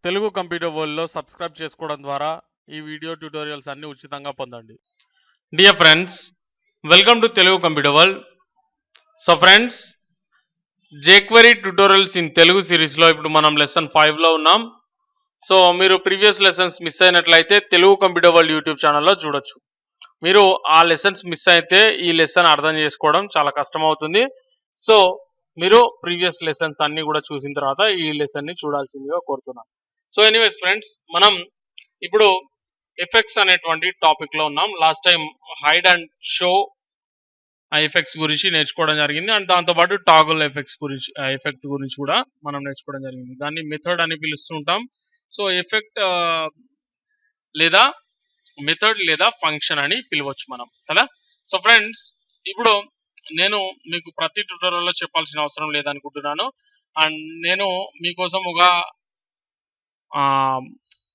Telugu computer వరల్డ్‌లో subscribe చేసుకోవడం ద్వారా ఈ వీడియో ట్యుటోరియల్స్ అన్ని ఉచితంగా పొందండి. Dear friends, welcome to Telugu computer world. So friends, jQuery tutorials in Telugu సిరీస్లో ఇప్పుడు మనం లెసన్ 5లో ఉన్నాం. సో మీరు ప్రీవియస్ లెసన్స్ మిస్ అయినట్లయితే తెలుగు కంప్యూటర్ వరల్డ్ యూట్యూబ్ ఛానల్లో చూడొచ్చు. మీరు ఆ లెసన్స్ మిస్ అయితే ఈ లెసన్ అర్థం చేసుకోవడం చాలా కష్టం అవుతుంది. సో మీరు ప్రీవియస్ లెసన్స్ అన్ని కూడా చూసిన తర్వాత ఈ లెసన్ని చూడాల్సిందిగా కోరుతున్నాను. సో ఎనీవేస్ ఫ్రెండ్స్, మనం ఇప్పుడు ఎఫెక్ట్స్ అనేటువంటి టాపిక్ లో ఉన్నాం. Last time hide and show effects గురించి నేర్చుకోవడం జరిగింది. అండ్ దాంతోపాటు టాగుల్ ఎఫెక్ట్ గురించి కూడా మనం నేర్చుకోవడం జరిగింది. దాన్ని మెథడ్ అని పిలుస్తుంటాం. సో ఎఫెక్ట్ లేదా మెథడ్ లేదా ఫంక్షన్ అని పిలవచ్చు మనం కదా. సో ఫ్రెండ్స్, ఇప్పుడు నేను మీకు ప్రతి ట్యూటోరియల్లో చెప్పాల్సిన అవసరం లేదనుకుంటున్నాను. అండ్ నేను మీకోసం ఒక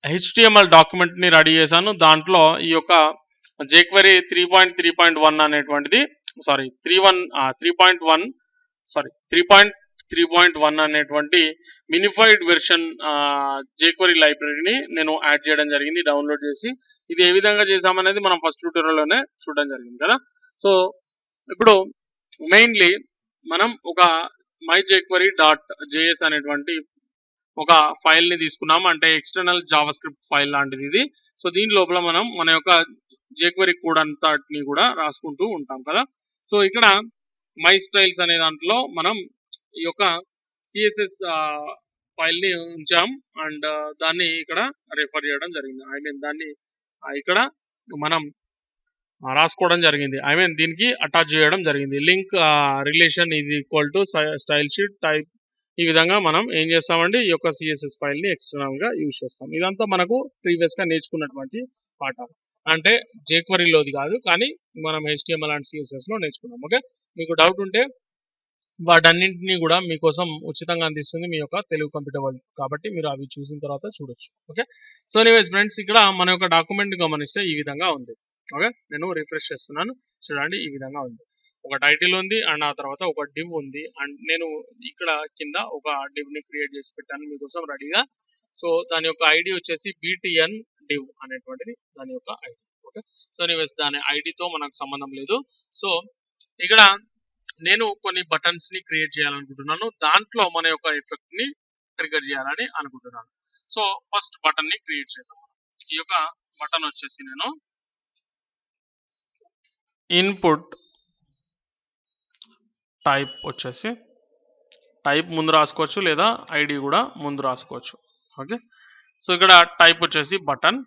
HTML డాక్యుమెంట్ని రెడీ చేశాను. దాంట్లో ఈ యొక్క jQuery 3.3.1 అనేటువంటిది 3.3.1 అనేటువంటి మినిఫైడ్ వెర్షన్ jQuery లైబ్రరీని నేను యాడ్ చేయడం జరిగింది డౌన్లోడ్ చేసి. ఇది ఏ విధంగా చేసామనేది మనం ఫస్ట్ ట్యూటోరియల్లోనే చూడడం జరిగింది కదా. సో ఇప్పుడు మెయిన్లీ మనం ఒక myjQuery.js అనేటువంటి ఒక ఫైల్ని తీసుకున్నాం. అంటే ఎక్స్టర్నల్ జావా స్క్రిప్ట్ ఫైల్ లాంటిది ఇది. సో దీని లోపల మనం మన యొక్క jQuery కోడ్ అంతటిని కూడా రాసుకుంటూ ఉంటాం కదా. సో ఇక్కడ మై స్టైల్స్ అనే దాంట్లో మనం ఈ యొక్క CSS ఫైల్ని ఉంచాం. అండ్ దాన్ని ఇక్కడ రెఫర్ చేయడం జరిగింది. దాన్ని ఇక్కడ మనం రాసుకోవడం జరిగింది. దీనికి అటాచ్ చేయడం జరిగింది. Link relation is equal to style sheet type. ఈ విధంగా మనం ఏం చేస్తామండి, ఈ యొక్క సిఎస్ఎస్ ఫైల్ని ఎక్స్టర్నల్గా యూజ్ చేస్తాం. ఇదంతా మనకు ప్రీవియస్గా నేర్చుకున్నటువంటి పాఠాలు. అంటే jQueryలోది కాదు, కానీ మనం HTML అండ్ CSSలో నేర్చుకున్నాం. ఓకే, మీకు డౌట్ ఉంటే వాటన్నింటినీ కూడా మీకోసం ఉచితంగా అందిస్తుంది మీ యొక్క తెలుగు కంప్యూటర్ వరల్డ్. కాబట్టి మీరు అవి చూసిన తర్వాత చూడొచ్చు. ఓకే, సో ఎనీవేస్ ఫ్రెండ్స్, ఇక్కడ మన యొక్క డాక్యుమెంట్ గమనిస్తే ఈ విధంగా ఉంది. ఓకే, నేను రిఫ్రెష్ చేస్తున్నాను, చూడండి ఈ విధంగా ఉంది. ఒక టైటిల్ ఉంది అండ్ ఆ తర్వాత ఒక డివ్ ఉంది. అండ్ నేను ఇక్కడ కింద ఒక డివ్ని క్రియేట్ చేసి పెట్టాను మీకోసం రెడీగా. సో దాని యొక్క ఐడి వచ్చేసి BTN div అనేటువంటిది దాని యొక్క ఐడి. ఓకే, సో ఎనీవేస్ దాని ఐడితో మనకు సంబంధం లేదు. సో ఇక్కడ నేను కొన్ని బటన్స్ ని క్రియేట్ చేయాలనుకుంటున్నాను. దాంట్లో మన యొక్క ఎఫెక్ట్ ని ట్రిగర్ చేయాలని అనుకుంటున్నాను. సో ఫస్ట్ బటన్ ని క్రియేట్ చేద్దాం. ఈ యొక్క బటన్ వచ్చేసి నేను ఇన్పుట్ టైప్ వచ్చేసి టైప్ ముందు రాసుకోవచ్చు, లేదా ఐడి కూడా ముందు రాసుకోవచ్చు. ఓకే, సో ఇక్కడ టైప్ వచ్చేసి బటన్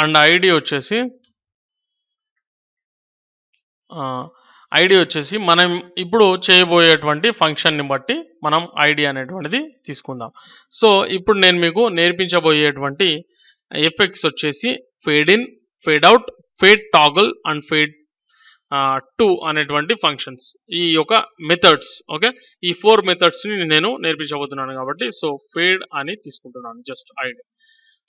అండ్ ఐడి వచ్చేసి మనం ఇప్పుడు చేయబోయేటువంటి ఫంక్షన్ని బట్టి మనం ఐడి అనేటువంటిది తీసుకుందాం. సో ఇప్పుడు నేను మీకు నేర్పించబోయేటువంటి ఎఫెక్ట్స్ వచ్చేసి fade in, fade out, fade toggle and fade 2 అనేటువంటి ఫంక్షన్స్. ఈ యొక్క మెథడ్స్. ఓకే, ఈ 4 మెథడ్స్ ని నేను నేర్పించబోతున్నాను కాబట్టి సో ఫేడ్ అని తీసుకుంటున్నాను, జస్ట్ ఐడి,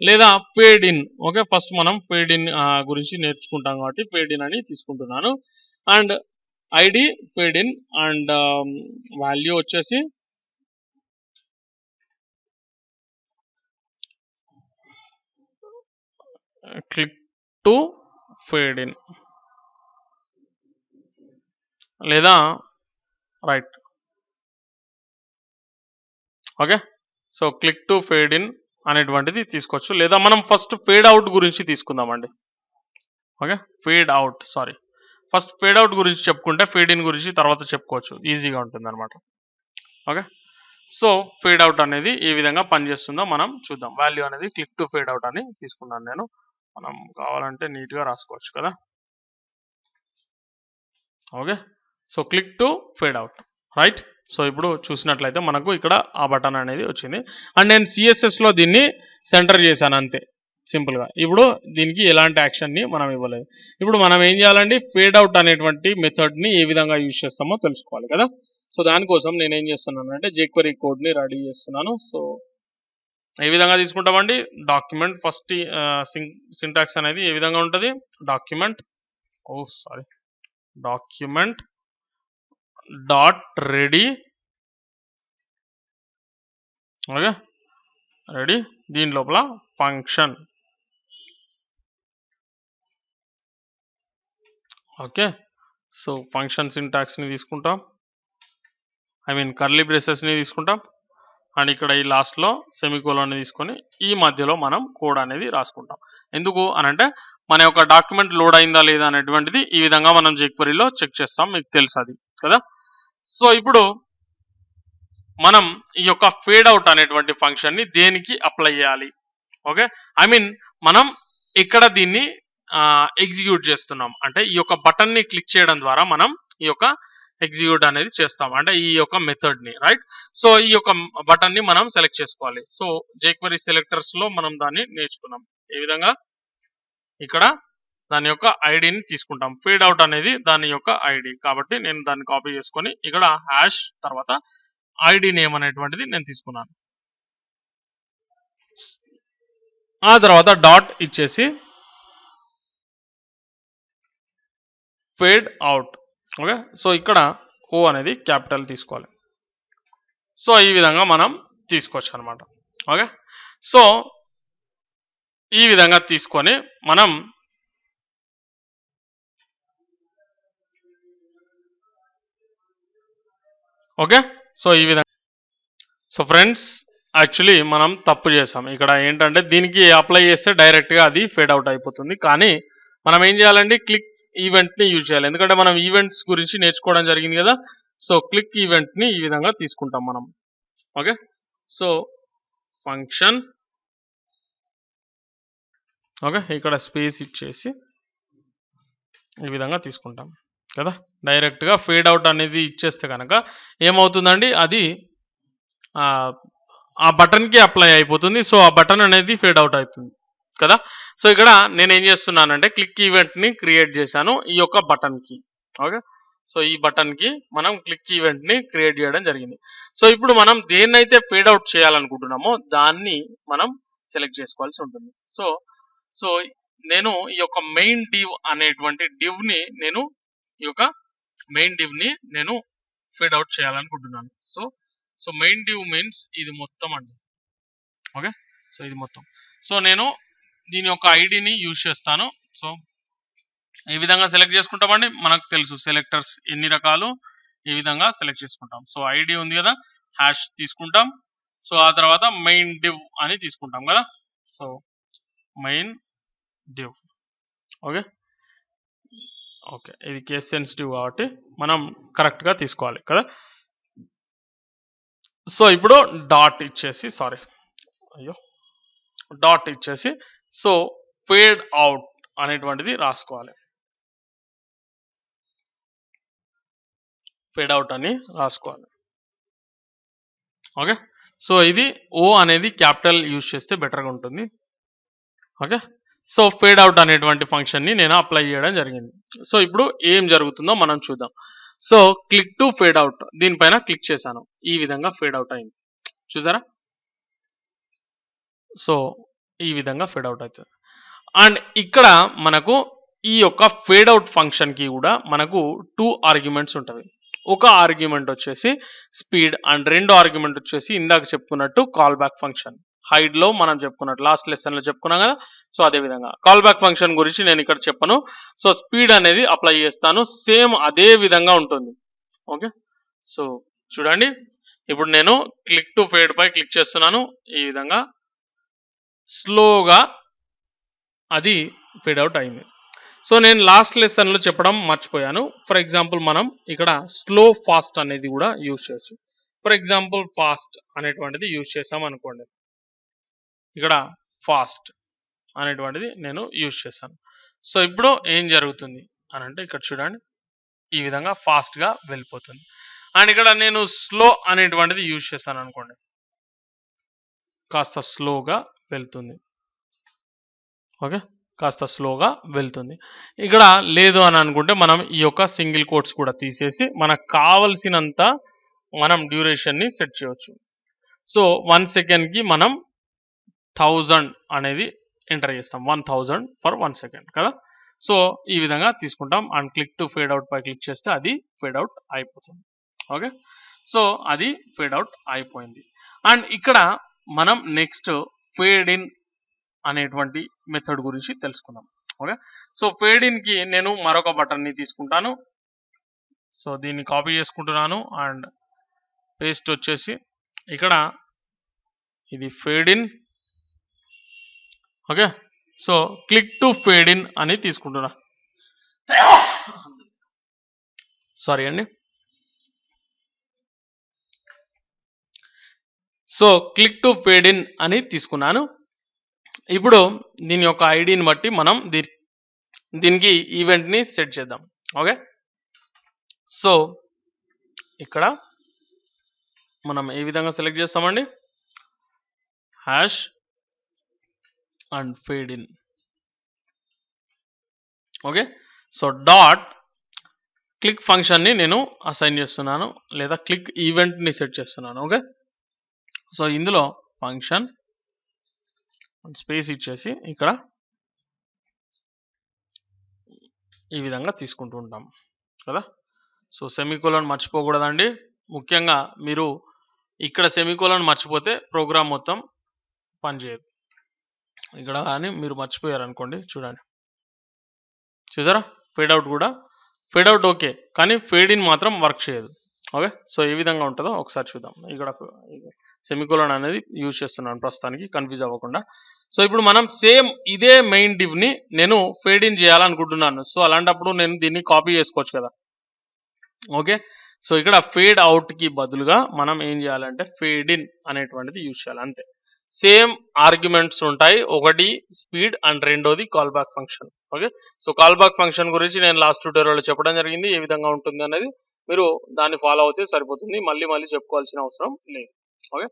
లేదా ఫేడ్ ఇన్. ఓకే, ఫస్ట్ మనం ఫేడ్ ఇన్ గురించి నేర్చుకుంటాం కాబట్టి ఫేడ్ ఇన్ అని తీసుకుంటున్నాను. And ID fade in and value వచ్చేసి క్లిక్ టు ఫేడ్ ఇన్ లేదా right. Okay, so click to fade in అనేటువంటిది తీసుకోవచ్చు, లేదా మనం ఫస్ట్ ఫేడ్ అవుట్ గురించి తీసుకుందామండి. ఓకే, ఫస్ట్ ఫేడ్ అవుట్ గురించి చెప్పుకుంటే ఫేడ్ ఇన్ గురించి తర్వాత చెప్పుకోవచ్చు, ఈజీగా ఉంటుంది అనమాట. ఓకే, సో ఫేడ్ అవుట్ అనేది ఏ విధంగా పనిచేస్తుందో మనం చూద్దాం. వాల్యూ అనేది క్లిక్ టు ఫేడ్ అవుట్ అని తీసుకున్నాను నేను. మనం కావాలంటే నీట్గా రాసుకోవచ్చు కదా. Okay, so click to fade out, right. So ఇప్పుడు చూసినట్లయితే మనకు ఇక్కడ ఆ బటన్ అనేది వచ్చింది. అండ్ నేను సిఎస్ఎస్లో దీన్ని సెంటర్ చేశాను అంతే, సింపుల్గా. ఇప్పుడు దీనికి ఎలాంటి యాక్షన్ని మనం ఇవ్వలేదు. ఇప్పుడు మనం ఏం చేయాలండి, ఫేడ్ అవుట్ అనేటువంటి మెథడ్ని ఏ విధంగా యూజ్ చేస్తామో తెలుసుకోవాలి కదా. సో దానికోసం నేను ఏం చేస్తున్నాను అంటే jQuery కోడ్ని రెడీ చేస్తున్నాను. సో ఏ విధంగా తీసుకుంటామండి, డాక్యుమెంట్ ఫస్ట్ సింటాక్స్ అనేది ఏ విధంగా ఉంటుంది, document dot ready okay, ready. దీని లోపల ఫంక్షన్. ఓకే, సో ఫంక్షన్ సింటాక్స్ని తీసుకుంటాం, ఐ మీన్ కర్లీ బ్రేసెస్ని తీసుకుంటాం, అండ్ ఇక్కడ ఈ లాస్ట్లో సెమికోలన్ని తీసుకొని ఈ మధ్యలో మనం కోడ్ అనేది రాసుకుంటాం. ఎందుకు అనంటే మన యొక్క డాక్యుమెంట్ లోడ్ అయిందా లేదా అనేటువంటిది ఈ విధంగా మనం jQueryలో చెక్ చేస్తాం, మీకు తెలుసు అది కదా. సో ఇప్పుడు మనం ఈ యొక్క ఫేడ్ అవుట్ అనేటువంటి ఫంక్షన్ని దేనికి అప్లై చేయాలి? ఓకే, ఐ మీన్ మనం ఇక్కడ దీన్ని ఎగ్జిక్యూట్ చేస్తున్నాం అంటే ఈ యొక్క బటన్ని క్లిక్ చేయడం ద్వారా మనం ఈ యొక్క ఎగ్జిక్యూట్ అనేది చేస్తాం అంటే ఈ యొక్క మెథడ్ని, రైట్. సో ఈ యొక్క బటన్ని మనం సెలెక్ట్ చేసుకోవాలి. సో jQuery సెలెక్టర్స్లో మనం దాన్ని నేర్చుకున్నాం. ఏ విధంగా ఇక్కడ దాని యొక్క ఐడిని తీసుకుంటాం. ఫేడ్ అవుట్ అనేది దాని యొక్క ఐడి కాబట్టి నేను దాన్ని కాపీ చేసుకొని ఇక్కడ హ్యాష్ తర్వాత ఐడి నేమ్ అనేటువంటిది నేను తీసుకున్నాను. ఆ తర్వాత డాట్ ఇచ్చేసి ఫేడ్ అవుట్. ఓకే, సో ఇక్కడ ఓ అనేది క్యాపిటల్ తీసుకోవాలి. సో ఈ విధంగా మనం తీసుకోవచ్చు అనమాట. ఓకే, సో ఈ విధంగా తీసుకొని మనం ఓకే, సో ఈ విధంగా. సో ఫ్రెండ్స్, యాక్చువల్లీ మనం తప్పు చేసాం. ఇక్కడ ఏంటంటే దీనికి అప్లై చేస్తే డైరెక్ట్గా అది ఫేడ్ అవుట్ అయిపోతుంది. కానీ మనం ఏం చేయాలండి, క్లిక్ ఈవెంట్ని యూజ్ చేయాలి. ఎందుకంటే మనం ఈవెంట్స్ గురించి నేర్చుకోవడం జరిగింది కదా. సో క్లిక్ ఈవెంట్ని ఈ విధంగా తీసుకుంటాం మనం. ఓకే, సో ఫంక్షన్ ఓకే, ఇక్కడ స్పేస్ ఇచ్చేసి ఈ విధంగా తీసుకుంటాం కదా. డైరెక్ట్గా ఫేడ్ అవుట్ అనేది ఇచ్చేస్తే కనుక ఏమవుతుందండి, అది ఆ బటన్కి అప్లై అయిపోతుంది. సో ఆ బటన్ అనేది ఫేడ్ అవుట్ అవుతుంది కదా. సో ఇక్కడ నేను ఏం చేస్తున్నానంటే క్లిక్ ఈవెంట్ని క్రియేట్ చేశాను ఈ యొక్క బటన్కి. ఓకే, సో ఈ బటన్కి మనం క్లిక్ ఈవెంట్ని క్రియేట్ చేయడం జరిగింది. సో ఇప్పుడు మనం దేన్నైతే ఫేడ్ అవుట్ చేయాలనుకుంటున్నామో దాన్ని మనం సెలెక్ట్ చేసుకోవాల్సి ఉంటుంది. సో సో నేను ఈ యొక్క మెయిన్ డివ్ అనేటువంటి డివ్ని నేను ఈ యొక్క మెయిన్ డివ్ని నేను ఫేడ్ అవుట్ చేయాలనుకుంటున్నాను. So so main div means ఇది మొత్తం అండి. ఓకే, సో ఇది మొత్తం. సో నేను దీని యొక్క ఐడిని యూజ్ చేస్తాను. సో ఈ విధంగా సెలెక్ట్ చేసుకుంటామండి. మనకు తెలుసు సెలెక్టర్స్ ఎన్ని రకాలు, ఈ విధంగా సెలెక్ట్ చేసుకుంటాం. సో ఐడి ఉంది కదా, హ్యాష్ తీసుకుంటాం. సో ఆ తర్వాత మెయిన్ డివ్ అని తీసుకుంటాం కదా. So main div. Okay okay, ఇది కేస్ సెన్సిటివ్ కాబట్టి మనం కరెక్ట్గా తీసుకోవాలి కదా. సో ఇప్పుడు డాట్ ఇచ్చేసి డాట్ ఇచ్చేసి సో ఫేడ్ అవుట్ అనేటువంటిది రాసుకోవాలి. ఫేడ్ అవుట్ అని రాసుకోవాలి. ఓకే, సో ఇది ఓ అనేది క్యాపిటల్ యూజ్ చేస్తే బెటర్గా ఉంటుంది. ఓకే, సో ఫేడ్ అవుట్ అనేటువంటి ఫంక్షన్ని నేను అప్లై చేయడం జరిగింది. సో ఇప్పుడు ఏం జరుగుతుందో మనం చూద్దాం. So click to fade out, దీనిపైన క్లిక్ చేశాను, ఈ విధంగా ఫేడ్ అవుట్ అయింది చూసారా. సో ఈ విధంగా ఫేడ్ అవుట్ అవుతుంది. అండ్ ఇక్కడ మనకు ఈ యొక్క ఫేడ్ అవుట్ ఫంక్షన్కి కూడా మనకు 2 ఆర్గ్యుమెంట్స్ ఉంటుంది. ఒక ఆర్గ్యుమెంట్ వచ్చేసి స్పీడ్ అండ్ రెండో ఆర్గ్యుమెంట్ వచ్చేసి ఇందాక చెప్పుకున్నట్టు కాల్ బ్యాక్ ఫంక్షన్. హైడ్లో మనం చెప్పుకున్నట్టు లాస్ట్ లెసన్లో చెప్పుకున్నాం కదా. సో అదే విధంగా కాల్ బ్యాక్ ఫంక్షన్ గురించి నేను ఇక్కడ చెప్పను. సో స్పీడ్ అనేది అప్లై చేస్తాను, సేమ్ అదే విధంగా ఉంటుంది. ఓకే, సో చూడండి ఇప్పుడు నేను క్లిక్ టు ఫేడ్ పై క్లిక్ చేస్తున్నాను, ఈ విధంగా స్లోగా అది ఫేడ్ అవుట్ అయింది. సో నేను లాస్ట్ లెసన్లో చెప్పడం మర్చిపోయాను. ఫర్ ఎగ్జాంపుల్ మనం ఇక్కడ స్లో ఫాస్ట్ అనేది కూడా యూజ్ చేయొచ్చు. ఫర్ ఎగ్జాంపుల్ ఫాస్ట్ అనేటువంటిది యూజ్ చేసాం అనుకోండి, ఇక్కడ ఫాస్ట్ అనేటువంటిది నేను యూజ్ చేశాను. సో ఇప్పుడు ఏం జరుగుతుంది అని అంటే ఇక్కడ చూడండి, ఈ విధంగా ఫాస్ట్గా వెళ్ళిపోతుంది. అండ్ ఇక్కడ నేను స్లో అనేటువంటిది యూజ్ చేశాను అనుకోండి, కాస్త స్లోగా వెళ్తుంది. ఓకే, కాస్త స్లోగా వెళ్తుంది. ఇక్కడ లేదు అని అనుకుంటే మనం ఈ యొక్క సింగిల్ కోట్స్ కూడా తీసేసి మనకు కావలసినంత మనం డ్యూరేషన్ని సెట్ చేయవచ్చు. సో 1 సెకండ్కి మనం 1000 అనేది ఎంటర్ చేస్తాం, 1000 ఫర్ 1 సెకండ్ కదా. సో ఈ విధంగా తీసుకుంటాం. And click to fade out పై క్లిక్ చేస్తే అది ఫేడ్ అవుట్ అయిపోతుంది. ఓకే, సో అది ఫేడ్ అవుట్ అయిపోయింది. అండ్ ఇక్కడ మనం నెక్స్ట్ ఫేడ్ ఇన్ అనేటువంటి మెథడ్ గురించి తెలుసుకుందాం. ఓకే, సో ఫేడ్ ఇన్ కి నేను మరొక బటన్ ని తీసుకుంటాను. సో దీన్ని కాపీ చేసుకుంటున్నాను అండ్ పేస్ట్ వచ్చేసి ఇక్కడ ఇది fade in. Okay, so click to fade in అని తీసుకుంటున్నా. సారీ అండి. So click to fade in అని తీసుకున్నాను. ఇప్పుడు దీని యొక్క ఐడిని బట్టి మనం దీనికి ఈవెంట్ని సెట్ చేద్దాం. ఓకే, సో ఇక్కడ మనం ఏ విధంగా సెలెక్ట్ చేస్తామండి, hash and fade in. Okay, so dot click ఫంక్షన్ని నేను అసైన్ చేస్తున్నాను లేదా క్లిక్ ఈవెంట్ని సెట్ చేస్తున్నాను. ఓకే, సో ఇందులో ఫంక్షన్ స్పేస్ ఇచ్చేసి ఇక్కడ ఈ విధంగా తీసుకుంటూ ఉంటాం కదా. సో సెమీకోలన్ మర్చిపోకూడదండి. ముఖ్యంగా మీరు ఇక్కడ సెమీకోలన్ మర్చిపోతే ప్రోగ్రామ్ మొత్తం పనిచేయదు. ఇక్కడ కానీ మీరు మర్చిపోయారు అనుకోండి, చూడండి, చూసారా, ఫేడ్ అవుట్ కూడా ఫేడ్ అవుట్ ఓకే, కానీ ఫేడ్ ఇన్ మాత్రం వర్క్ చేయదు. ఓకే, సో ఏ విధంగా ఉంటుందో ఒకసారి చూద్దాం. ఇక్కడ సెమీకోలన్ అనేది యూజ్ చేస్తున్నాను ప్రస్తుతానికి, కన్ఫ్యూజ్ అవ్వకుండా. సో ఇప్పుడు మనం సేమ్ ఇదే మెయిన్ డివ్ని నేను ఫేడ్ ఇన్ చేయాలనుకుంటున్నాను. సో అలాంటప్పుడు నేను దీన్ని కాపీ చేసుకోవచ్చు కదా. ఓకే, సో ఇక్కడ ఫేడ్ అవుట్కి బదులుగా మనం ఏం చేయాలంటే ఫేడ్ ఇన్ అనేటువంటిది యూజ్ చేయాలి, అంతే. సేమ్ ఆర్గ్యుమెంట్స్ ఉంటాయి, ఒకటి స్పీడ్ అండ్ రెండోది callback function. Okay, so call back function గురించి నేను లాస్ట్ ట్యూటోరియల్లో చెప్పడం జరిగింది, ఏ విధంగా ఉంటుంది అనేది. మీరు దాన్ని ఫాలో అవుతే సరిపోతుంది, మళ్ళీ మళ్ళీ చెప్పుకోవాల్సిన అవసరం లేదు. ఓకే,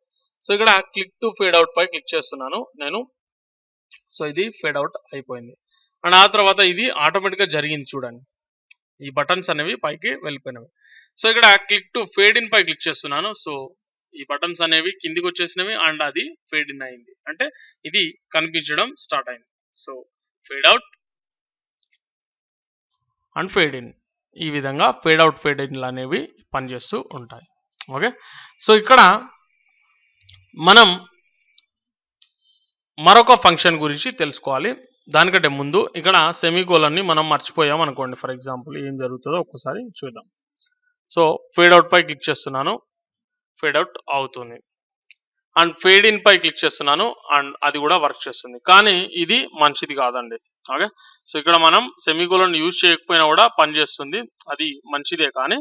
సో ఇక్కడ క్లిక్ టు ఫేడ్ అవుట్ పై క్లిక్ చేస్తున్నాను నేను. సో ఇది ఫేడ్ అవుట్ అయిపోయింది. అండ్ ఆ తర్వాత ఇది ఆటోమేటిక్గా జరిగింది, చూడండి, ఈ బటన్స్ అనేవి పైకి వెళ్ళిపోయినవి. సో ఇక్కడ క్లిక్ టు ఫేడ్ ఇన్ పై క్లిక్ చేస్తున్నాను. సో ఈ బటన్స్ అనేవి కిందికి వచ్చేసినవి అండ్ అది ఫేడ్ ఇన్ అయింది, అంటే ఇది కనిపించడం స్టార్ట్ అయింది. So fade out and fade in, ఈ విధంగా ఫేడ్ అవుట్ ఫేడ్ ఇన్లు అనేవి పనిచేస్తూ ఉంటాయి. ఓకే, సో ఇక్కడ మనం మరొక ఫంక్షన్ గురించి తెలుసుకోవాలి. దానికంటే ముందు ఇక్కడ సెమీకోలన్ని మనం మర్చిపోయాం అనుకోండి, ఫర్ ఎగ్జాంపుల్ ఏం జరుగుతుందో ఒక్కసారి చూద్దాం. సో ఫేడ్ అవుట్ పై క్లిక్ చేస్తున్నాను, ఫేడ్ అవుట్ అవుతుంది. అండ్ ఫేడ్ ఇన్ పై క్లిక్ చేస్తున్నాను అండ్ అది కూడా వర్క్ చేస్తుంది, కానీ ఇది మంచిది కాదండి. ఓకే, సో ఇక్కడ మనం సెమీకోలన్ యూజ్ చేయకపోయినా కూడా పనిచేస్తుంది, అది మంచిదే, కానీ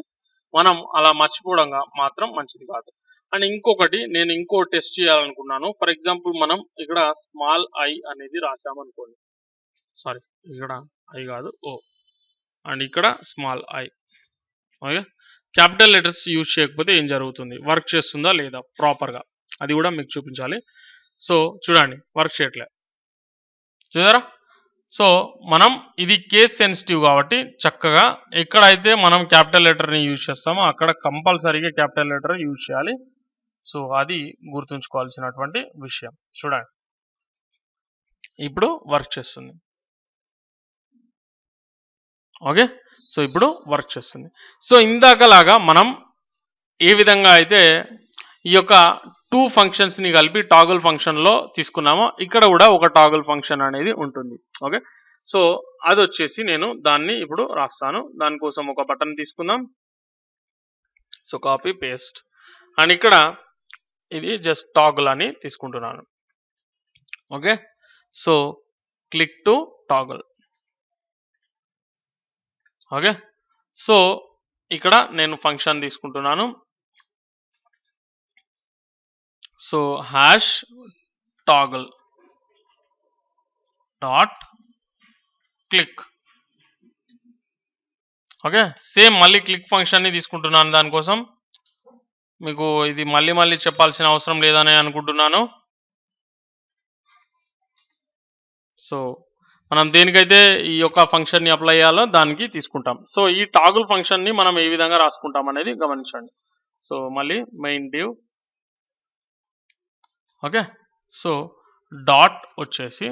మనం అలా మర్చిపోవడం మాత్రం మంచిది కాదు. అండ్ ఇంకొకటి నేను ఇంకో టెస్ట్ చేయాలనుకున్నాను. ఫర్ ఎగ్జాంపుల్ మనం ఇక్కడ స్మాల్ ఐ అనేది రాసామనుకోండి, సారీ ఇక్కడ ఐ కాదు ఓ, అండ్ ఇక్కడ small I. Okay, capital letters use చేయకపోతే ఏం జరుగుతుంది, వర్క్ చేస్తుందా లేదా ప్రాపర్గా, అది కూడా మీకు చూపించాలి. సో చూడండి, వర్క్ చేయట్లే, చూసారా. సో మనం ఇది కేస్ సెన్సిటివ్ కాబట్టి చక్కగా ఎక్కడైతే మనం క్యాపిటల్ లెటర్ని యూజ్ చేస్తామో అక్కడ కంపల్సరీగా క్యాపిటల్ లెటర్ యూజ్ చేయాలి. సో అది గుర్తుంచుకోవాల్సినటువంటి విషయం. చూడండి, ఇప్పుడు వర్క్ చేస్తుంది. ఓకే, సో ఇప్పుడు వర్క్ చేస్తుంది. సో ఇందాకలాగా మనం ఏ విధంగా అయితే ఈ యొక్క టూ ఫంక్షన్స్ని కలిపి టాగుల్ ఫంక్షన్లో తీసుకున్నామో ఇక్కడ కూడా ఒక టాగుల్ ఫంక్షన్ అనేది ఉంటుంది. ఓకే, సో అది వచ్చేసి నేను దాన్ని ఇప్పుడు రాస్తాను. దానికోసం ఒక బటన్ తీసుకుందాం. సో కాపీ పేస్ట్ అండ్ ఇక్కడ ఇది జస్ట్ టాగుల్ అని తీసుకుంటున్నాను. Okay, so click to toggle. Okay, so ఇక్కడ నేను ఫంక్షన్ తీసుకుంటున్నాను. So hash toggle dot click. Okay, same మళ్ళీ క్లిక్ ఫంక్షన్ని తీసుకుంటున్నాను. దానికోసం మీకు ఇది మళ్ళీ మళ్ళీ చెప్పాల్సిన అవసరం లేదని అనుకుంటున్నాను. సో మనం దేనికైతే ఈ యొక్క ఫంక్షన్ని అప్లై చేయాలో దానికి తీసుకుంటాం. సో ఈ టాగుల్ ఫంక్షన్ని మనం ఏ విధంగా రాసుకుంటాం అనేది గమనించండి. సో మళ్ళీ main div. Okay, so dot వచ్చేసి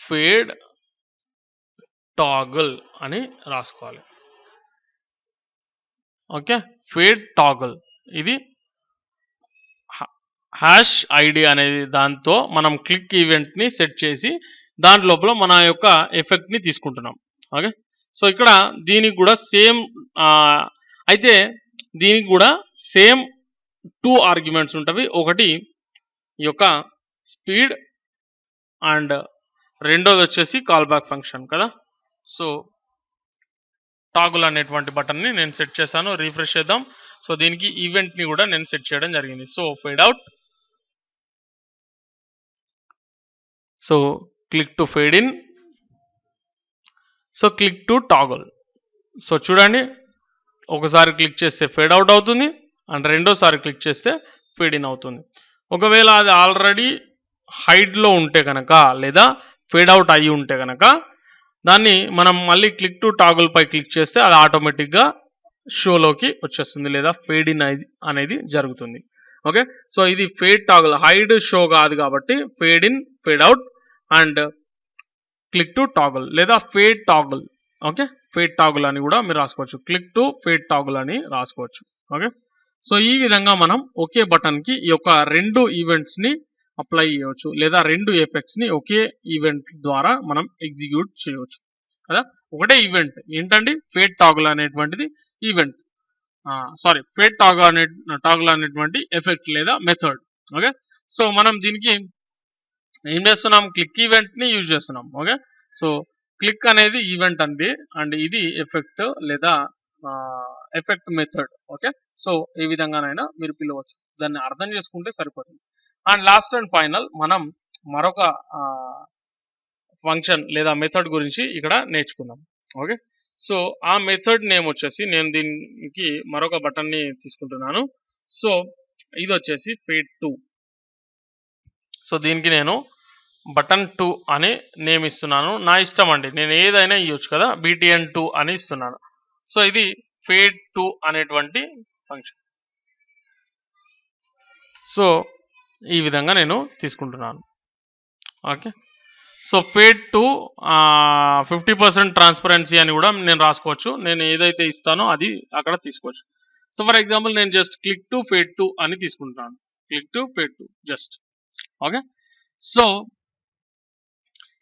ఫేడ్ టాగుల్ అని రాసుకోవాలి. Okay, fade toggle. ఇది హ్యాష్ ఐడి అనేది దాంతో మనం క్లిక్ ఈవెంట్ని సెట్ చేసి దాని లోపల మన యొక్క ఎఫెక్ట్ని తీసుకుంటున్నాం. ఓకే, సో ఇక్కడ దీనికి కూడా సేమ్ అయితే దీనికి కూడా సేమ్ 2 ఆర్గ్యుమెంట్స్ ఉంటవి. ఒకటి ఈ యొక్క స్పీడ్ అండ్ రెండోది వచ్చేసి కాల్ బ్యాక్ ఫంక్షన్ కదా. సో టాగుల్ అనేటువంటి బటన్ని నేను సెట్ చేశాను. రీఫ్రెష్ చేద్దాం. సో దీనికి ఈవెంట్ని కూడా నేను సెట్ చేయడం జరిగింది. So fade out, so click to fade in, so click to toggle. So చూడండి, ఒకసారి క్లిక్ చేస్తే ఫేడ్ అవుట్ అవుతుంది అండ్ రెండోసారి క్లిక్ చేస్తే ఫేడ్ ఇన్ అవుతుంది. ఒకవేళ అది ఆల్రెడీ హైడ్లో ఉంటే కనుక లేదా ఫేడ్ అవుట్ అయ్యి ఉంటే కనుక దాన్ని మనం మళ్ళీ క్లిక్ టు టాగుల్ పై క్లిక్ చేస్తే అది ఆటోమేటిక్గా షోలోకి వచ్చేస్తుంది లేదా ఫేడ్ ఇన్ అనేది జరుగుతుంది. ఓకే, సో ఇది ఫేడ్ టాగుల్, హైడ్ షో కాదు కాబట్టి fade in, fade out and click to toggle లేదా fade toggle. Okay, fade toggle అని కూడా మీరు రాసుకోవచ్చు, క్లిక్ టు ఫేడ్ టాగుల్ అని రాసుకోవచ్చు. ఓకే, సో ఈ విధంగా మనం ఒకే బటన్కి ఈ యొక్క 2 ఈవెంట్స్ని అప్లై చేయవచ్చు లేదా 2 ఎఫెక్ట్స్ని ఒకే ఈవెంట్ ద్వారా మనం ఎగ్జిక్యూట్ చేయవచ్చు కదా. ఒకటే ఈవెంట్ ఏంటండి, ఫేడ్ టాగుల్ అనేటువంటిది ఈవెంట్, ఫేడ్ టాగుల్ అనేటువంటి ఎఫెక్ట్ లేదా మెథడ్. ఓకే, సో మనం దీనికి ఏం చేస్తున్నాం, క్లిక్ ఈవెంట్ని యూజ్ చేస్తున్నాం. ఓకే, సో క్లిక్ అనేది ఈవెంట్ అండి అండ్ ఇది ఎఫెక్ట్ లేదా ఎఫెక్ట్ మెథడ్. ఓకే, సో ఈ విధంగానైనా మీరు పిలవచ్చు, దాన్ని అర్థం చేసుకుంటే సరిపోతుంది. అండ్ లాస్ట్ అండ్ ఫైనల్ మనం మరొక ఫంక్షన్ లేదా మెథడ్ గురించి ఇక్కడ నేర్చుకుందాం. ఓకే, సో ఆ మెథడ్ నేమ్ వచ్చేసి నేను దీనికి మరొక బటన్ని తీసుకుంటున్నాను. సో ఇది వచ్చేసి ఫేడ్ 2. సో దీనికి నేను బటన్ 2 అని నేమ్ ఇస్తున్నాను. నా ఇష్టం అండి, నేను ఏదైనా ఇవ్వచ్చు కదా, BTN2 అని ఇస్తున్నాను. సో ఇది ఫేడ్ 2 అనేటువంటి ఫంక్షన్. సో ఈ విధంగా నేను తీసుకుంటున్నాను. ఓకే, సో ఫేడ్ 2 50% ట్రాన్స్పరెన్సీ అని కూడా నేను రాసుకోవచ్చు. నేను ఏదైతే ఇస్తానో అది అక్కడ తీసుకోవచ్చు. సో ఫర్ ఎగ్జాంపుల్ నేను జస్ట్ క్లిక్ టు ఫేడ్ 2 అని తీసుకుంటున్నాను, click to fade 2 just. Okay, so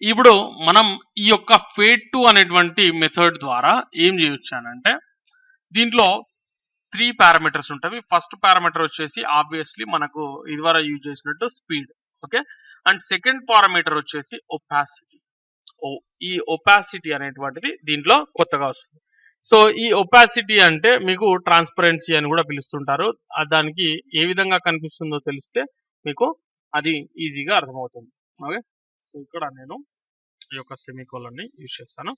ఇప్పుడు మనం ఈ యొక్క ఫేడ్ 2 అనేటువంటి మెథడ్ ద్వారా ఏం చేయొచ్చు అంటే దీంట్లో 3 పారామీటర్స్ ఉంటాయి. ఫస్ట్ పారామీటర్ వచ్చేసి ఆబ్వియస్లీ మనకు ఇదివరకు యూజ్ చేసినట్టు speed. Okay, and second parameter వచ్చేసి ఒపాసిటీ. ఈ ఒపాసిటీ అనేటువంటిది దీంట్లో కొత్తగా వస్తుంది. సో ఈ ఒపాసిటీ అంటే మీకు ట్రాన్స్పరెన్సీ అని కూడా పిలుస్తుంటారు. దానికి ఏ విధంగా కనిపిస్తుందో తెలిస్తే మీకు అది ఈజీగా అర్థమవుతుంది. ఓకే, సో ఇక్కడ నేను ఈ యొక్క సెమీకోలన్ని యూజ్ చేస్తాను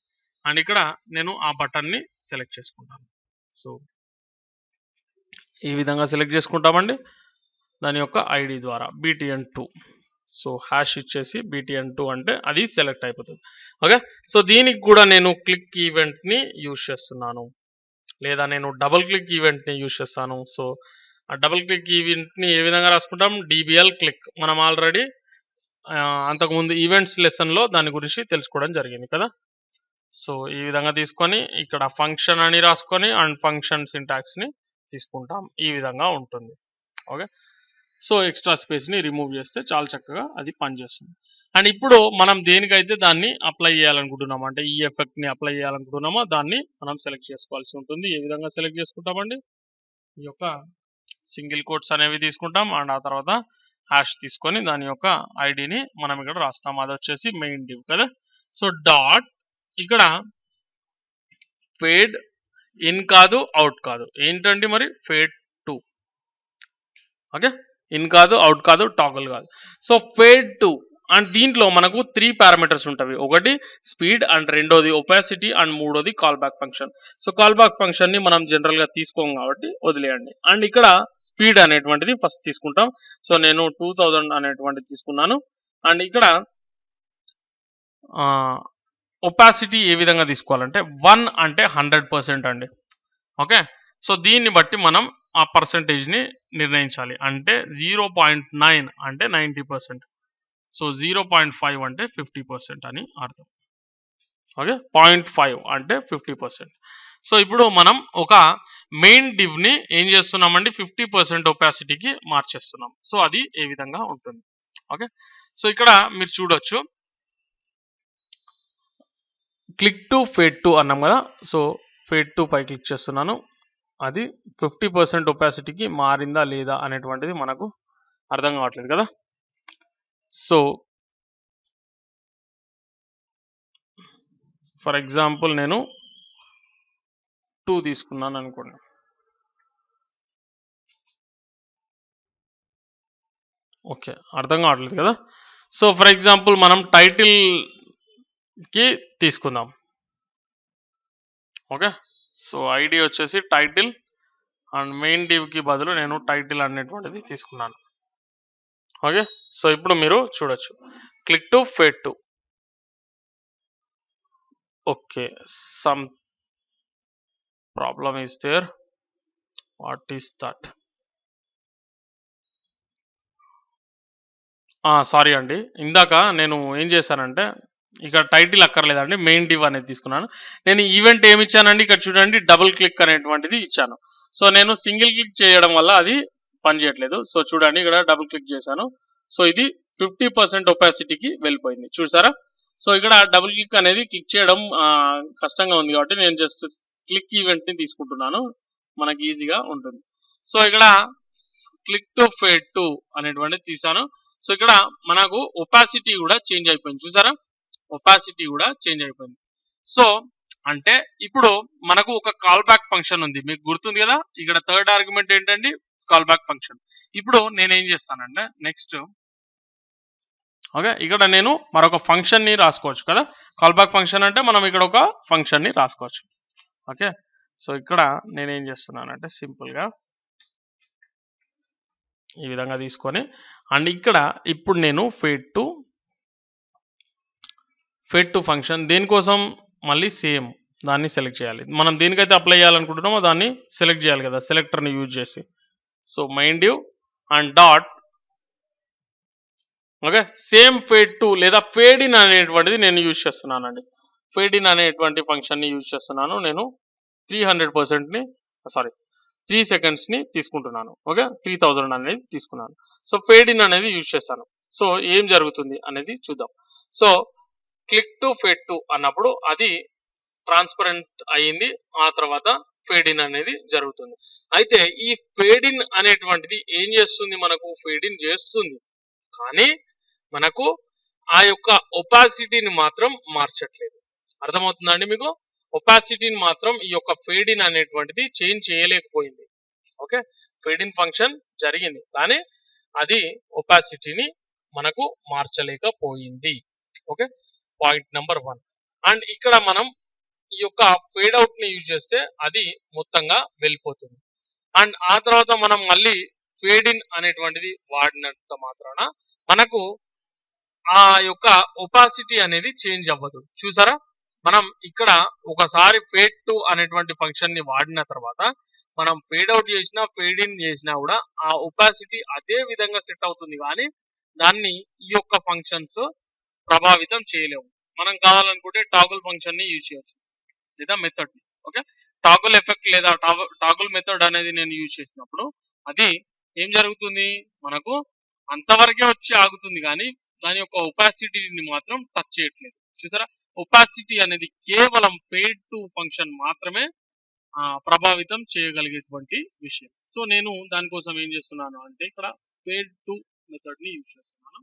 అండ్ ఇక్కడ నేను ఆ బటన్ని సెలెక్ట్ చేసుకుంటాను. సో ఈ విధంగా సెలెక్ట్ చేసుకుంటామండి దాని యొక్క ఐడి ద్వారా BTN2. సో హ్యాష్ ఇచ్చేసి BTN2 అంటే అది సెలెక్ట్ అయిపోతుంది. ఓకే, సో దీనికి కూడా నేను క్లిక్ ఈవెంట్ని యూజ్ చేస్తున్నాను లేదా నేను డబుల్ క్లిక్ ఈవెంట్ని యూజ్ చేస్తాను. సో ఆ డబుల్ క్లిక్ ఈవెంట్ని ఏ విధంగా రాసుకుంటాం, DBL క్లిక్. మనం ఆల్రెడీ అంతకుముందు ఈవెంట్స్ లెసన్లో దాని గురించి తెలుసుకోవడం జరిగింది కదా. సో ఈ విధంగా తీసుకొని ఇక్కడ ఫంక్షన్ అని రాసుకొని అండ్ ఫంక్షన్ సింటాక్స్ని తీసుకుంటాం. ఈ విధంగా ఉంటుంది. ఓకే, సో ఎక్స్ట్రా స్పేస్ని రిమూవ్ చేస్తే చాలా చక్కగా అది పనిచేస్తుంది. అండ్ ఇప్పుడు మనం దేనికైతే దాన్ని అప్లై చేయాలనుకుంటున్నామో అంటే ఈ ఎఫెక్ట్ని అప్లై చేయాలనుకుంటున్నామో దాన్ని మనం సెలెక్ట్ చేసుకోవాల్సి ఉంటుంది. ఏ విధంగా సెలెక్ట్ చేసుకుంటామండి, ఈ యొక్క సింగిల్ కోట్స్ అనేవి తీసుకుంటాం అండ్ ఆ తర్వాత హ్యాష్ తీసుకొని దాని యొక్క ఐడిని మనం ఇక్కడ రాస్తాం. అది వచ్చేసి మెయిన్ డివ్ కదా. సో డాట్ ఇక్కడ ఫేడ్ ఇన్ కాదు, అవుట్ కాదు, ఏంటండి మరి ఫేడ్ 2. ఓకే, ఇన్ కాదు, అవుట్ కాదు, టాగుల్ కాదు. సో ఫేడ్ 2 అండ్ దీంట్లో మనకు 3 పారామీటర్స్ ఉంటాయి. ఒకటి స్పీడ్ అండ్ రెండోది ఒపాసిటీ అండ్ మూడోది call back function. So call back ఫంక్షన్ని మనం జనరల్గా తీసుకోం కాబట్టి వదిలేయండి. అండ్ ఇక్కడ స్పీడ్ అనేటువంటిది ఫస్ట్ తీసుకుంటాం. సో నేను 2000 అనేటువంటిది తీసుకున్నాను. అండ్ ఇక్కడ ఒపాసిటీ ఏ విధంగా తీసుకోవాలంటే 1 అంటే 100% అండి. ఓకే, సో దీన్ని బట్టి మనం ఆ పర్సంటేజ్ని నిర్ణయించాలి. అంటే 0.9 అంటే 90%, సో 0.5 అంటే 50% అని అర్థం. ఓకే, 0.5 అంటే 50%. సో ఇప్పుడు మనం ఒక మెయిన్ డివ్ ని ఏం చేస్తున్నామండి 50% ఒపాసిటీకి మార్చేస్తున్నాం. సో అది ఏ విధంగా ఉంటుంది. ఓకే, సో ఇక్కడ మీరు చూడొచ్చు క్లిక్ టు ఫేడ్ టు అన్నాం కదా. సో ఫేడ్ టు పై క్లిక్ చేస్తున్నాను. అది 50% ఒపాసిటీకి మారిందా లేదా అనేటువంటిది మనకు అర్థం కావట్లేదు కదా. సో ఫర్ ఎగ్జాంపుల్ నేను 2 తీసుకున్నాను అనుకోండి. ఓకే, అర్థం కావట్లేదు కదా. సో ఫర్ ఎగ్జాంపుల్ మనం టైటిల్ కి తీసుకుందాం. ఓకే, సో ఐడి వచ్చేసి టైటిల్ అండ్ మెయిన్ డివ్ కి బదులు నేను టైటిల్ అనేటువంటిది తీసుకున్నాను. ఓకే, సో ఇప్పుడు మీరు చూడొచ్చు click to fade to. Okay, some problem is there. What is that? Sorry అండి, ఇందాక నేను ఏం చేశానంటే ఇక్కడ టైటిల్ అక్కర్లేదండి, మెయిన్ డివ్ అనేది తీసుకున్నాను. నేను ఈవెంట్ ఏమి ఇచ్చానండి, ఇక్కడ చూడండి డబుల్ క్లిక్ అనేటువంటిది ఇచ్చాను. సో నేను సింగిల్ క్లిక్ చేయడం వల్ల అది పనిచేయట్లేదు. సో చూడండి ఇక్కడ డబుల్ క్లిక్ చేశాను. సో ఇది 50% ఒపాసిటీకి వెళ్ళిపోయింది, చూసారా. సో ఇక్కడ డబుల్ క్లిక్ అనేది క్లిక్ చేయడం కష్టంగా ఉంది కాబట్టి నేను జస్ట్ క్లిక్ ఈవెంట్ ని తీసుకుంటున్నాను, మనకి ఈజీగా ఉంటుంది. సో ఇక్కడ క్లిక్ టు ఫేడ్ టు అనేటువంటిది తీసాను. సో ఇక్కడ మనకు ఒపాసిటీ కూడా చేంజ్ అయిపోయింది, చూసారా. ఒపాసిటీ కూడా చేంజ్ అయిపోయింది. సో అంటే ఇప్పుడు మనకు ఒక కాల్ బ్యాక్ ఫంక్షన్ ఉంది, మీకు గుర్తుంది కదా. ఇక్కడ థర్డ్ ఆర్గ్యుమెంట్ ఏంటండి, కాల్ బ్యాక్ ఫంక్షన్. ఇప్పుడు నేను ఏం చేస్తానంటే నెక్స్ట్, ఓకే, ఇక్కడ నేను మరొక ఫంక్షన్ ని రాసుకోవచ్చు కదా. కాల్ బ్యాక్ ఫంక్షన్ అంటే మనం ఇక్కడ ఒక ఫంక్షన్ ని రాసుకోవచ్చు. ఓకే, సో ఇక్కడ నేను ఏం చేస్తున్నానంటే సింపుల్ గా ఈ విధంగా తీసుకొని అండ్ ఇక్కడ ఇప్పుడు నేను ఫేడ్ టు ఫంక్షన్ దేనికోసం మళ్ళీ సేమ్ దాన్ని సెలెక్ట్ చేయాలి. మనం దేనికైతే అప్లై చేయాలనుకుంటున్నామో దాన్ని సెలెక్ట్ చేయాలి కదా సెలెక్టర్ని యూజ్ చేసి. So mind div and dot, okay, same fade to లేదా ఫేడ్ ఇన్ అనేటువంటిది నేను యూజ్ చేస్తున్నానండి. ఫేడ్ ఇన్ అనేటువంటి ఫంక్షన్ని యూజ్ చేస్తున్నాను. నేను 3 సెకండ్స్ ని తీసుకుంటున్నాను. ఓకే, 3000 అనేది తీసుకున్నాను. సో ఫేడ్ ఇన్ అనేది యూజ్ చేశాను. సో ఏం జరుగుతుంది అనేది చూద్దాం. So click to fade to అన్నప్పుడు అది ట్రాన్స్పరెంట్ అయ్యింది, ఆ తర్వాత ఫేడ్ ఇన్ అనేది జరుగుతుంది. అయితే ఈ ఫేడ్ ఇన్ అనేటువంటిది ఏం చేస్తుంది, మనకు ఫేడ్ ఇన్ చేస్తుంది కానీ మనకు ఆ యొక్క ఒపాసిటీని మాత్రం మార్చట్లేదు. అర్థమవుతుందండి మీకు. ఒపాసిటీని మాత్రం ఈ యొక్క ఫేడ్ ఇన్ అనేటువంటిది చేంజ్ చేయలేకపోయింది. ఓకే, ఫేడ్ ఇన్ ఫంక్షన్ జరిగింది కానీ అది ఒపాసిటీని మనకు మార్చలేకపోయింది. Okay, point number 1. అండ్ ఇక్కడ మనం ఈ యొక్క ఫేడ్ అవుట్ ని యూజ్ చేస్తే అది మొత్తంగా వెళ్ళిపోతుంది. అండ్ ఆ తర్వాత మనం మళ్ళీ ఫేడ్ ఇన్ అనేటువంటిది వాడినంత మాత్రాన మనకు ఆ యొక్క ఒపాసిటీ అనేది చేంజ్ అవ్వదు, చూసారా. మనం ఇక్కడ ఒకసారి ఫేడ్ టు అనేటువంటి ఫంక్షన్ ని వాడిన తర్వాత మనం ఫేడ్ అవుట్ చేసినా ఫేడ్ ఇన్ చేసినా కూడా ఆ ఒపాసిటీ అదే విధంగా సెట్ అవుతుంది కానీ దాన్ని ఈ యొక్క ఫంక్షన్స్ ప్రభావితం చేయలేము. మనం కావాలనుకుంటే టాగుల్ ఫంక్షన్ ని యూజ్ చేయొచ్చు లేదా మెథడ్ ని. ఓకే, టాగుల్ ఎఫెక్ట్ లేదా టాగుల్ మెథడ్ అనేది నేను యూజ్ చేసినప్పుడు అది ఏం జరుగుతుంది, మనకు అంతవరకే వచ్చి ఆగుతుంది కానీ దాని యొక్క ఒపాసిటీని మాత్రం టచ్ చేయట్లేదు, చూసారా. ఒపాసిటీ అనేది కేవలం ఫేడ్ టు ఫంక్షన్ మాత్రమే ప్రభావితం చేయగలిగేటువంటి విషయం. సో నేను దానికోసం ఏం చేస్తున్నాను అంటే ఇక్కడ ఫేడ్ టు మెథడ్ ని యూజ్ చేస్తున్నాను.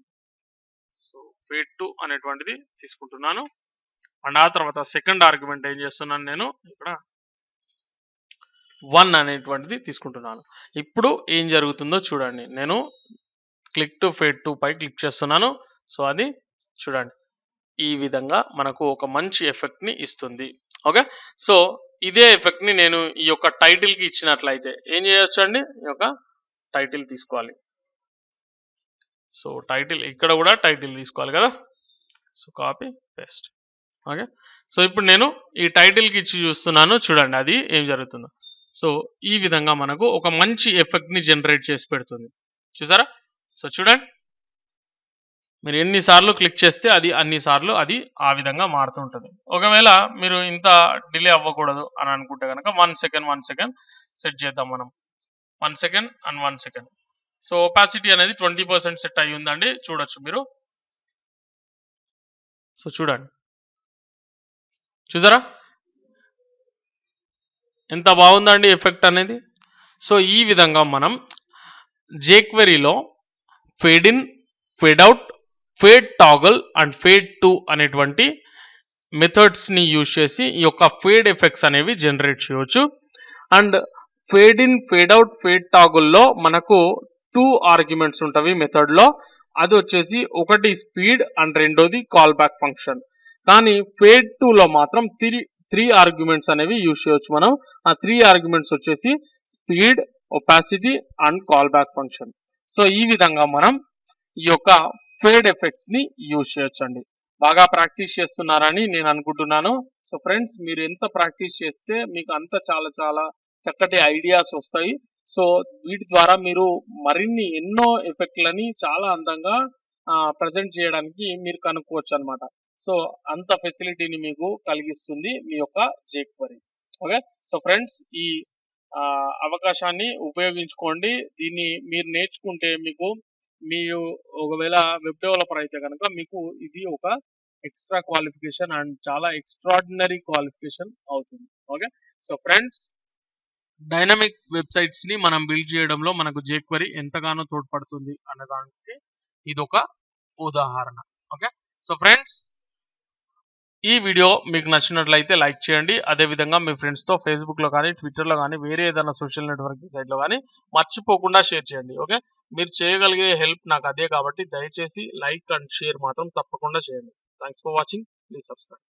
సో ఫేడ్ టు అనేటువంటిది తీసుకుంటున్నాను అండ్ ఆ తర్వాత సెకండ్ ఆర్గ్యుమెంట్ ఏం చేస్తున్నాను, నేను ఇక్కడ 1 అనేటువంటిది తీసుకుంటున్నాను. ఇప్పుడు ఏం జరుగుతుందో చూడండి. నేను క్లిక్ టు ఫేడ్ టు పై క్లిక్ చేస్తున్నాను. సో అది చూడండి ఈ విధంగా మనకు ఒక మంచి ఎఫెక్ట్ ని ఇస్తుంది. ఓకే, సో ఇదే ఎఫెక్ట్ ని నేను ఈ యొక్క టైటిల్ కి ఇచ్చినట్లయితే ఏం చేయొచ్చు అండి, ఈ యొక్క టైటిల్ తీసుకోవాలి. సో టైటిల్ ఇక్కడ కూడా టైటిల్ తీసుకోవాలి కదా. So copy paste. Okay, so ఇప్పుడు నేను ఈ టైటిల్ కి ఇచ్చి చూస్తున్నాను, చూడండి అది ఏం జరుగుతుందో. సో ఈ విధంగా మనకు ఒక మంచి ఎఫెక్ట్ ని జనరేట్ చేసి పెడుతుంది, చూసారా. సో చూడండి మీరు ఎన్నిసార్లు క్లిక్ చేస్తే అది అన్నిసార్లు అది ఆ విధంగా మారుతుంటుంది. ఒకవేళ మీరు ఇంత డిలే అవ్వకూడదు అని అనుకుంటే కనుక 1 సెకండ్ సెట్ చేద్దాం మనం. 1 second and 1 second. So opacity అనేది 20% సెట్ అయ్యి ఉందండి, చూడొచ్చు మీరు. సో చూడండి, చూసారా ఎంత బాగుందండి ఎఫెక్ట్ అనేది. సో ఈ విధంగా మనం jQueryలో fade in, fade out, fade toggle and fade to అనేటువంటి మెథడ్స్ని యూజ్ చేసి ఈ యొక్క ఫేడ్ ఎఫెక్ట్స్ అనేవి జనరేట్ చేయవచ్చు. And fade in, fade out, fade టాగుల్లో మనకు 2 ఆర్గ్యుమెంట్స్ ఉంటవి మెథడ్లో. అది వచ్చేసి ఒకటి స్పీడ్ అండ్ రెండోది కాల్ బ్యాక్ ఫంక్షన్. కానీ ఫేడ్ 2లో మాత్రం 3 ఆర్గ్యుమెంట్స్ అనేవి యూజ్ చేయొచ్చు మనం. ఆ 3 ఆర్గ్యుమెంట్స్ వచ్చేసి speed, opacity and call back function. So ఈ విధంగా మనం ఈ యొక్క ఫేడ్ ఎఫెక్ట్స్ ని యూజ్ చేయొచ్చు అండి. బాగా ప్రాక్టీస్ చేస్తున్నారని నేను అనుకుంటున్నాను. సో ఫ్రెండ్స్, మీరు ఎంత ప్రాక్టీస్ చేస్తే మీకు అంత చాలా చాలా చక్కటి ఐడియాస్ వస్తాయి. సో వీటి ద్వారా మీరు మరిన్ని ఎన్నో ఎఫెక్ట్లని చాలా అందంగా ప్రజెంట్ చేయడానికి మీరు కనుక్కోవచ్చు అనమాట. సో అంత ఫెసిలిటీని మీకు కలిగిస్తుంది మీ యొక్క jQuery. ఓకే, సో ఫ్రెండ్స్, ఈ అవకాశాన్ని ఉపయోగించుకోండి. దీన్ని మీరు నేర్చుకుంటే మీరు ఒకవేళ వెబ్ డెవలపర్ అయితే కనుక మీకు ఇది ఒక ఎక్స్ట్రా క్వాలిఫికేషన్ అండ్ చాలా ఎక్స్ట్రాడినరీ క్వాలిఫికేషన్ అవుతుంది. Okay, so friends, dynamic websites ని మనం బిల్డ్ చేయడంలో మనకు jQuery ఎంతగానో తోడ్పడుతుంది అన్నదానికి ఇది ఒక ఉదాహరణ. ఓకే, సో ఫ్రెండ్స్, ఈ వీడియో మీకు నచ్చినట్లయితే లైక్ చేయండి. అదేవిధంగా మీ ఫ్రెండ్స్తో ఫేస్బుక్లో కానీ, ట్విట్టర్లో కానీ, వేరే ఏదైనా సోషల్ నెట్వర్కింగ్ సైట్లో కానీ మర్చిపోకుండా షేర్ చేయండి. ఓకే, మీరు చేయగలిగే హెల్ప్ నాకు అదే కాబట్టి దయచేసి లైక్ అండ్ షేర్ మాత్రం తప్పకుండా చేయండి. Thanks for watching. Please subscribe.